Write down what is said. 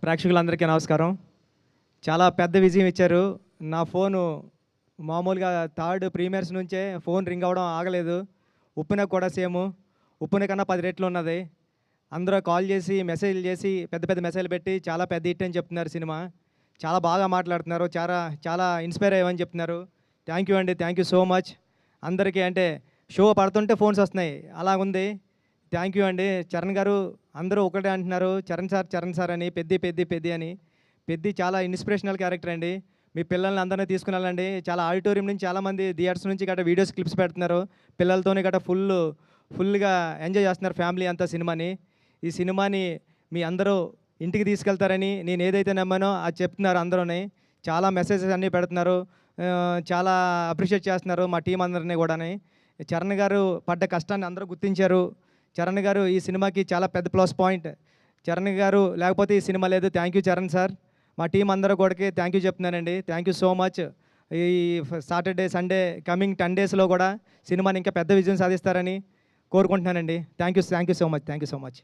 ప్రేక్షకులందరికీ నమస్కారం. చాలా పెద్ద విజయం ఇచ్చారు. నా ఫోను మామూలుగా థర్డ్ ప్రీమియర్స్ నుంచే ఫోన్ రింగ్ అవ్వడం ఆగలేదు. ఉప్పెనకు కూడా సేము. ఉప్పెన కన్నా 10 రెట్లు ఉన్నది. అందరూ కాల్ చేసి, మెసేజ్‌లు చేసి, పెద్ద పెద్ద మెసేజ్‌లు పెట్టి చాలా పెద్ద హిట్ అని చెప్తున్నారు సినిమా. చాలా బాగా మాట్లాడుతున్నారు. చాలా చాలా ఇన్‌స్పైర్ అయ్యామని చెప్తున్నారు. థ్యాంక్ యూ అండి. Thank you so much. అందరికీ అంటే షో పడుతుంటే ఫోన్స్ వస్తున్నాయి. అలాగుంది. థ్యాంక్ యూ అండి. చరణ్ గారు అందరూ ఒకటే అంటున్నారు. చరణ్ సార్ అని, పెద్ది అని. పెద్ది చాలా ఇన్స్పిరేషనల్ క్యారెక్టర్ అండి. మీ పిల్లల్ని అందరిని తీసుకుని వెళ్ళండి. చాలా ఆడిటోరియం నుంచి చాలామంది థియేటర్స్ నుంచి గట్రా వీడియోస్ క్లిప్స్ పెడుతున్నారు. పిల్లలతోని గట్రా ఫుల్‌గా ఎంజాయ్ చేస్తున్నారు ఫ్యామిలీ అంతా సినిమాని. ఈ సినిమాని మీ అందరూ ఇంటికి తీసుకెళ్తారని నేను ఏదైతే నమ్మానో అది చెప్తున్నారు అందరూని. చాలా మెసేజెస్ అన్నీ పెడుతున్నారు. చాలా అప్రిషియేట్ చేస్తున్నారు మా టీం అందరిని కూడాని. చరణ్ గారు పడ్డ కష్టాన్ని అందరూ గుర్తించారు. చరణ్ గారు ఈ సినిమాకి చాలా పెద్ద ప్లస్ పాయింట్. చరణ్ గారు లేకపోతే ఈ సినిమా లేదు. Thank you Charan sir. మా టీం అందరూ కూడాకి థ్యాంక్ యూ చెప్తున్నానండి. Thank you so much. ఈ సాటర్డే, సండే కమింగ్ 10 డేస్‌లో కూడా సినిమాని ఇంకా పెద్ద విజయం సాధిస్తారని కోరుకుంటున్నానండి. Thank you so much.